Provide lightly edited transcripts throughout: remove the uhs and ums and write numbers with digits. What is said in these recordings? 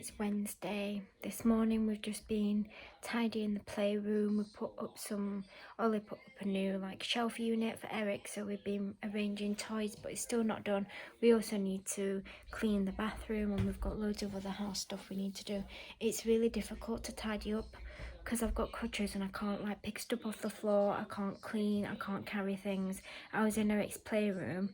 it's Wednesday. This morning we've just been tidying the playroom. We put up Ollie put up a new shelf unit for Eric, so we've been arranging toys, but it's still not done. We also need to clean the bathroom, and we've got loads of other house stuff we need to do. It's really difficult to tidy up because I've got crutches and I can't pick stuff off the floor. I can't clean, I can't carry things. I was in Eric's playroom,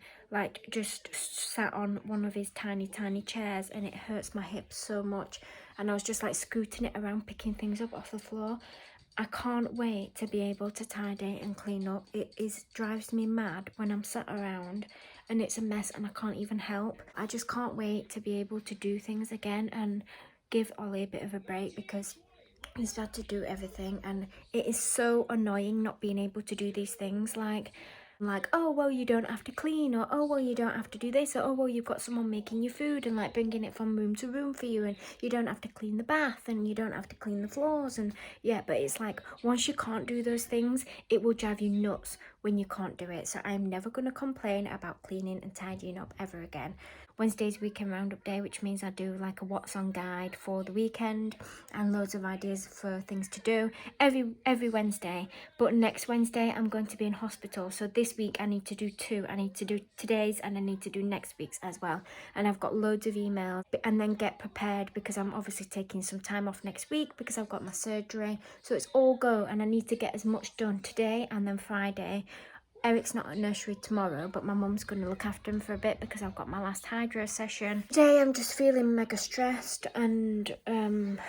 just sat on one of his tiny chairs, and it hurts my hips so much, and I was just scooting it around, picking things up off the floor. I can't wait to be able to tidy and clean up. Drives me mad when I'm sat around and it's a mess and I can't even help. I just can't wait to be able to do things again and give Ollie a bit of a break, because he's had to do everything, and it is so annoying not being able to do these things, oh well, you don't have to clean, or oh well, you don't have to do this, or oh well, you've got someone making you food and bringing it from room to room for you, and you don't have to clean the bath, and you don't have to clean the floors. And yeah, but it's once you can't do those things, it will drive you nuts when you can't do it. So I'm never going to complain about cleaning and tidying up ever again. Wednesday's weekend roundup day, which means I do a what's on guide for the weekend and loads of ideas for things to do every Wednesday. But next Wednesday I'm going to be in hospital, so this week I need to do two. I need to do today's and I need to do next week's as well, and I've got loads of emails. And then get prepared, because I'm obviously taking some time off next week because I've got my surgery, so it's all go, and I need to get as much done today and then Friday. Eric's not at nursery tomorrow, but my mum's going to look after him for a bit because I've got my last hydro session. Today I'm just feeling mega stressed, and I'm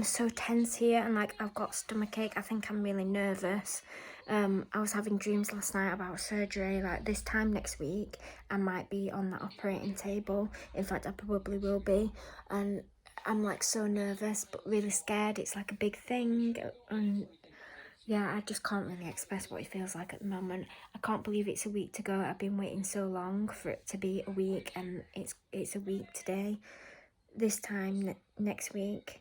so tense here, and I've got stomachache. I think I'm really nervous. I was having dreams last night about surgery. This time next week I might be on the operating table. In fact, I probably will be, and I'm so nervous but really scared. It's a big thing, and yeah, I just can't really express what it feels like at the moment. I can't believe it's a week to go. I've been waiting so long for it to be a week, and it's a week today. This time next week,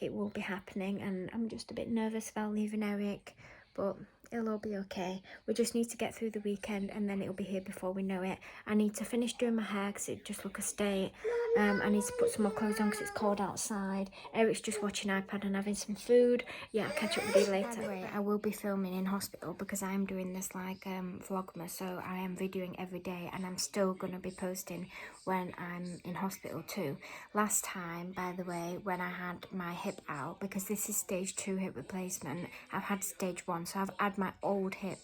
it will be happening, and I'm just a bit nervous about leaving Eric, but it'll all be okay. We just need to get through the weekend, and then it'll be here before we know it. I need to finish doing my hair because it just looks a state. I need to put some more clothes on because it's cold outside. Eric's just watching iPad and having some food. Yeah, I'll catch up with you later. By the way, I will be filming in hospital because I am doing this VLOGMAS, so I am videoing every day, and I'm still going to be posting when I'm in hospital too. Last time, by the way, when I had my hip out, because this is stage 2 hip replacement, I've had stage 1, so I've had my old hip.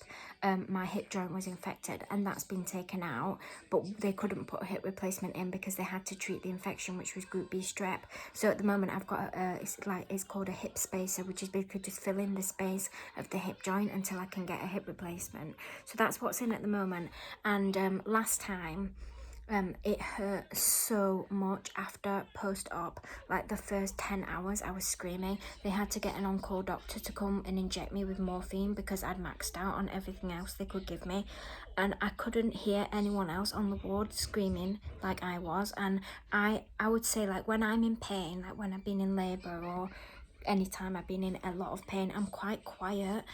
My hip joint was infected, and that's been taken out, but they couldn't put a hip replacement in because they had to treat the infection, which was group B strep. So at the moment I've got it's called a hip spacer, which is basically just filling the space of the hip joint until I can get a hip replacement. So that's what's in at the moment. And last time it hurt so much after post-op. The first 10 hours I was screaming. They had to get an on-call doctor to come and inject me with morphine because I'd maxed out on everything else they could give me, and I couldn't hear anyone else on the ward screaming like I was. And I would say when I'm in pain, when I've been in labour or anytime I've been in a lot of pain, I'm quite quiet.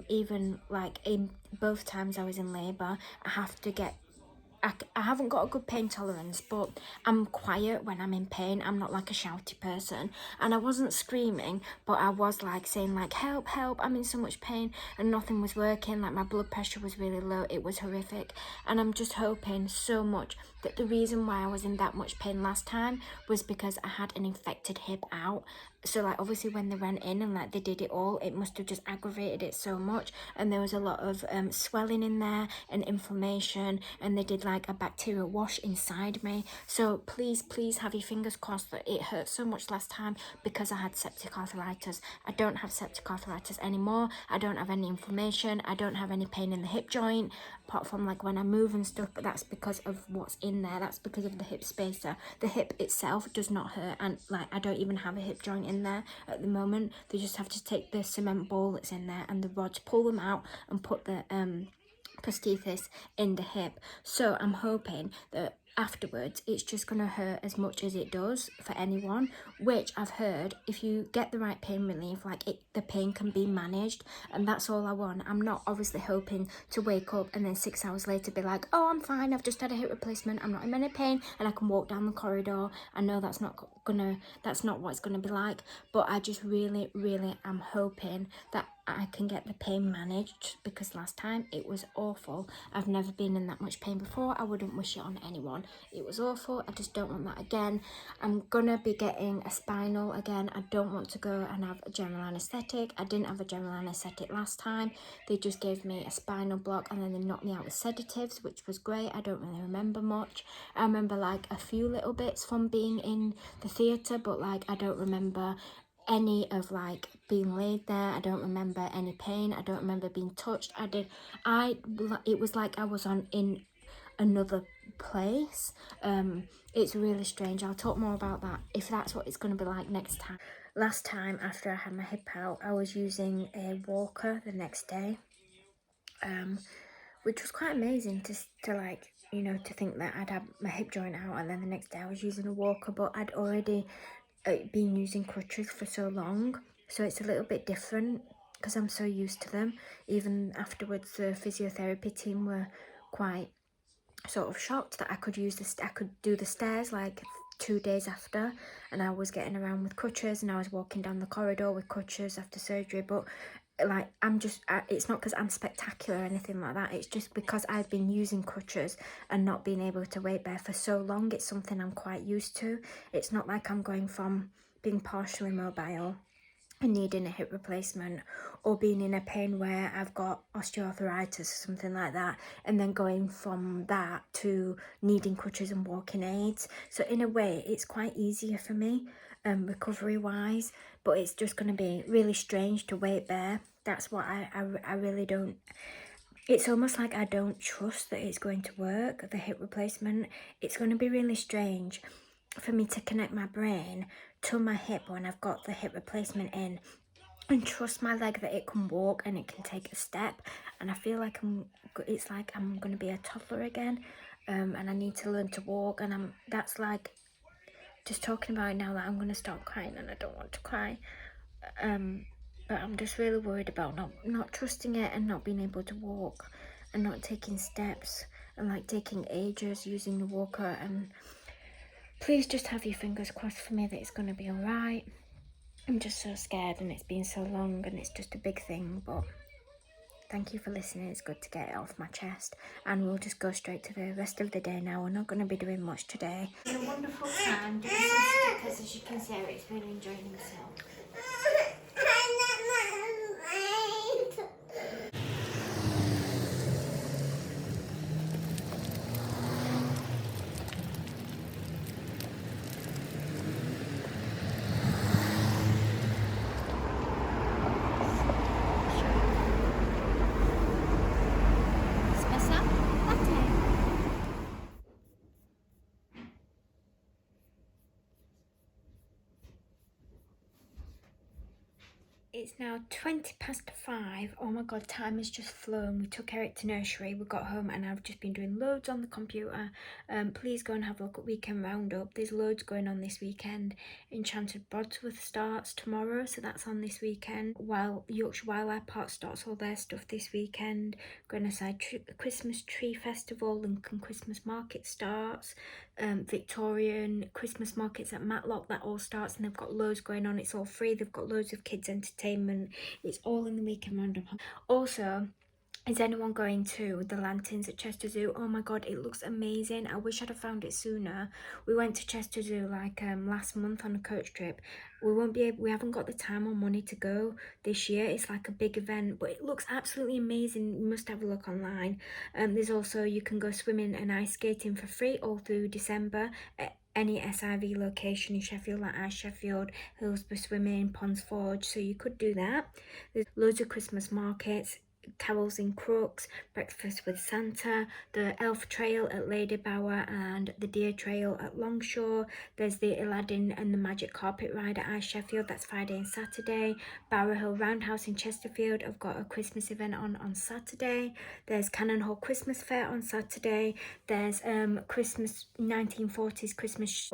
Even in both times I was in labour, I haven't got a good pain tolerance, but I'm quiet when I'm in pain. I'm not a shouty person, and I wasn't screaming, but I was saying help, help, I'm in so much pain, and nothing was working. My blood pressure was really low. It was horrific, and I'm just hoping so much that the reason why I was in that much pain last time was because I had an infected hip out. So obviously when they went in and they did it all, it must have just aggravated it so much, and there was a lot of swelling in there and inflammation, and they did a bacterial wash inside me. So please have your fingers crossed that it hurt so much last time because I had septic arthritis. I don't have septic arthritis anymore. I don't have any inflammation. I don't have any pain in the hip joint apart from when I move and stuff, but that's because of what's in there. That's because of the hip spacer. The hip itself does not hurt, and I don't even have a hip joint in there at the moment. They just have to take the cement ball that's in there and the rods, pull them out and put the prosthesis in the hip. So I'm hoping that afterwards it's just gonna hurt as much as it does for anyone, which I've heard if you get the right pain relief, like the pain can be managed, and that's all I want. I'm not obviously hoping to wake up and then 6 hours later be like, oh, I'm fine, I've just had a hip replacement, I'm not in any pain, and I can walk down the corridor. I know that's not what it's gonna be like, but I just really am hoping that I can get the pain managed, because last time it was awful. I've never been in that much pain before. I wouldn't wish it on anyone. It was awful. I just don't want that again. I'm gonna be getting a spinal again. I don't want to go and have a general anaesthetic. I didn't have a general anaesthetic last time. They just gave me a spinal block and then they knocked me out with sedatives, which was great. I don't really remember much. I remember like a few little bits from being in the theatre, but like I don't remember any of like being laid there. I don't remember any pain. I don't remember being touched. It was like I was in another place. It's really strange. I'll talk more about that if that's what it's going to be like next time. Last time after I had my hip out, I was using a walker the next day, which was quite amazing to like, you know, to think that I'd had my hip joint out and then the next day I was using a walker, but I'd already been using crutches for so long, so it's a little bit different because I'm so used to them. Even afterwards, the physiotherapy team were quite sort of shocked that I could do the stairs like 2 days after, and I was getting around with crutches and I was walking down the corridor with crutches after surgery. But like it's not because I'm spectacular or anything like that, it's just because I've been using crutches and not being able to weight bear for so long. It's something I'm quite used to. It's not like I'm going from being partially mobile and needing a hip replacement, or being in a pain where I've got osteoarthritis or something like that, and then going from that to needing crutches and walking aids. So in a way it's quite easier for me recovery wise, but it's just going to be really strange to weight bear. That's what I really don't, it's almost like I don't trust that it's going to work, the hip replacement. It's going to be really strange for me to connect my brain to my hip when I've got the hip replacement in, and trust my leg that it can walk and it can take a step. And I feel like it's like I'm going to be a toddler again, and I need to learn to walk, and that's like, just talking about it now, that I'm going to start crying and I don't want to cry. But I'm just really worried about not trusting it and not being able to walk and not taking steps and like taking ages using the walker. And please just have your fingers crossed for me that it's going to be alright. I'm just so scared, and it's been so long and it's just a big thing, but thank you for listening. It's good to get it off my chest, and we'll just go straight to the rest of the day now. We're not going to be doing much today. It's been a wonderful time doing some stickers. As you can see, Eric's really enjoying himself. It's now 5:20. Oh my god, time has just flown. We took Eric to nursery, we got home, and I've just been doing loads on the computer. Please go and have a look at Weekend Roundup. There's loads going on this weekend. Enchanted Brodsworth starts tomorrow, so that's on this weekend. While Yorkshire Wildlife Park starts all their stuff this weekend. Grenoside Christmas Tree Festival, Lincoln Christmas Market starts. Victorian Christmas markets at Matlock, that all starts, and they've got loads going on. It's all free. They've got loads of kids entertainment. It's all in the Weekend Roundup. Also, is anyone going to the lanterns at Chester Zoo? Oh my god, it looks amazing. I wish I'd have found it sooner. We went to Chester Zoo like last month on a coach trip. We haven't got the time or money to go this year. It's like a big event, but it looks absolutely amazing. You must have a look online. There's also, you can go swimming and ice skating for free all through December at any SIV location in Sheffield, like Ice Sheffield, Hillsborough Swimming, Ponds Forge, so you could do that. There's loads of Christmas markets. Carols in Crooks, Breakfast with Santa, the Elf Trail at Lady Bower and the Deer Trail at Longshore. There's the Aladdin and the Magic Carpet Ride at Ice Sheffield, that's Friday and Saturday. Bower Hill Roundhouse in Chesterfield, I've got a Christmas event on Saturday. There's Cannon Hall Christmas Fair on Saturday. There's Christmas 1940s Christmas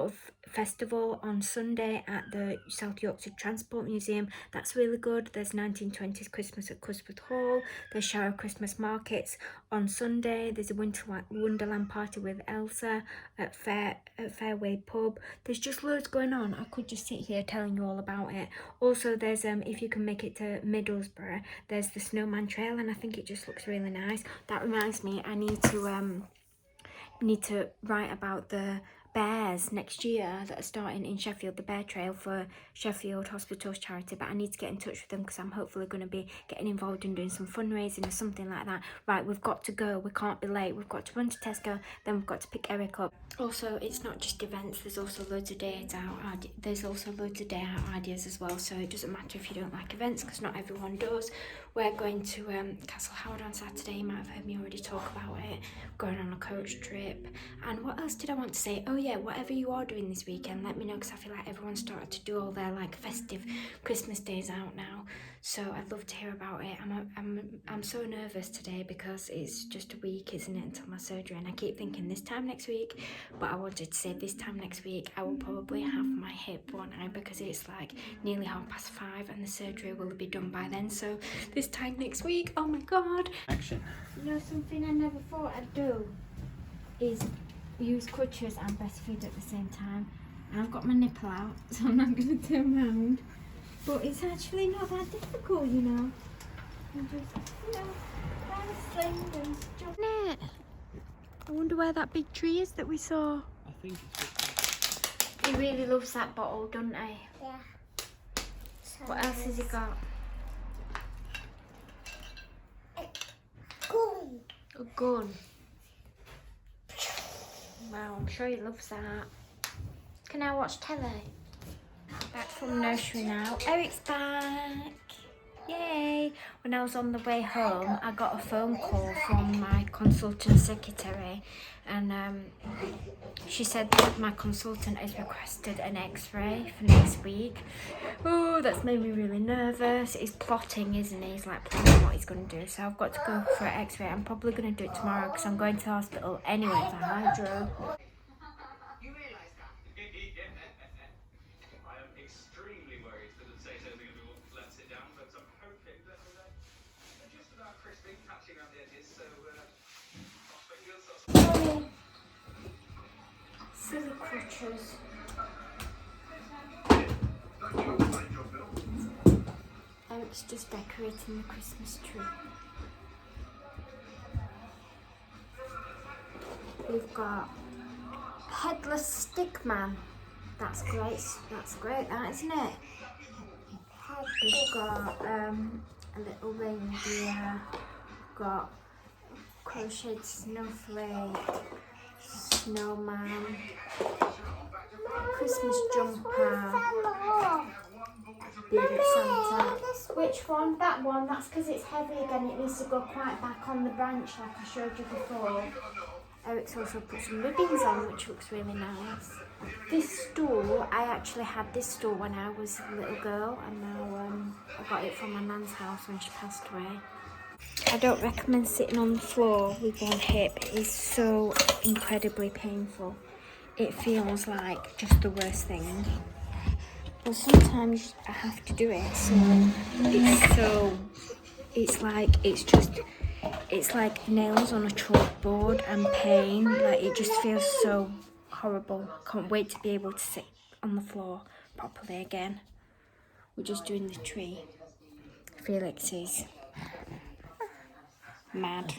Festival on Sunday at the South Yorkshire Transport Museum, that's really good. There's 1920s Christmas at Cusworth Hall. There's Shower Christmas Markets on Sunday. There's a Wonderland party with Elsa at Fairway Pub. There's just loads going on. I could just sit here telling you all about it. Also, there's if you can make it to Middlesbrough, there's the Snowman Trail, and I think it just looks really nice. That reminds me, I need to write about the bears next year that are starting in Sheffield, the Bear Trail for Sheffield Hospitals charity, but I need to get in touch with them because I'm hopefully going to be getting involved in doing some fundraising or something like that. Right, we've got to go, we can't be late, we've got to run to Tesco, then we've got to pick Eric up. Also, it's not just events, there's also loads of day out, ideas as well, so it doesn't matter if you don't like events because not everyone does. We're going to Castle Howard on Saturday, you might have heard me already talk about it, going on a coach trip. And what else did I want to say? Oh yeah, whatever you are doing this weekend, let me know because I feel like everyone's started to do all their like festive Christmas days out now. So I'd love to hear about it. I'm so nervous today because it's just a week, isn't it, until my surgery, and I keep thinking this time next week, but I wanted to say this time next week I will probably have my hip, won't I, because it's like nearly 5:30 and the surgery will be done by then. So this time next week, oh my god. Action. You know, something I never thought I'd do is use crutches and breastfeed at the same time. And I've got my nipple out, so I'm not going to turn around. But it's actually not that difficult, you know. And just, you know, kind of sling and jump. Isn't it? I wonder where that big tree is that we saw. I think it's He really loves that bottle, doesn't he? Yeah. What else has he got? Gun. A gun. Wow, I'm sure he loves that. Can I watch telly? Back from nursery now. Eric's back. Yay! When I was on the way home, I got a phone call from my consultant secretary, and she said that my consultant has requested an x-ray for next week. Oh, that's made me really nervous. He's plotting, isn't he? He's like planning what he's going to do. So I've got to go for an x-ray. I'm probably going to do it tomorrow because I'm going to the hospital anyway for hydro. You realise that? I am extremely worried that the potatoes are going to be what lets it down, but I'm hoping that they're just about crispy, catching around the edges, so cross fingers. Silly crutches. Eric's just decorating the Christmas tree. We've got Headless Stickman. That's great. That's great, that, isn't it? We've got a little reindeer. Got crocheted snowflake, snowman, Christmas jumper, bearded Santa. Which one? That one. That's because it's heavy again. It needs to go quite back on the branch like I showed you before. Eric's also put some ribbons on, which looks really nice. This stool, I actually had this stool when I was a little girl, and now I got it from my nan's house when she passed away. I don't recommend sitting on the floor with one hip. It is so incredibly painful. It feels like just the worst thing. But sometimes I have to do it, so it's like nails on a chalkboard and pain. Like, it just feels so horrible. Can't wait to be able to sit on the floor properly again. We're just doing the tree. Felix is mad.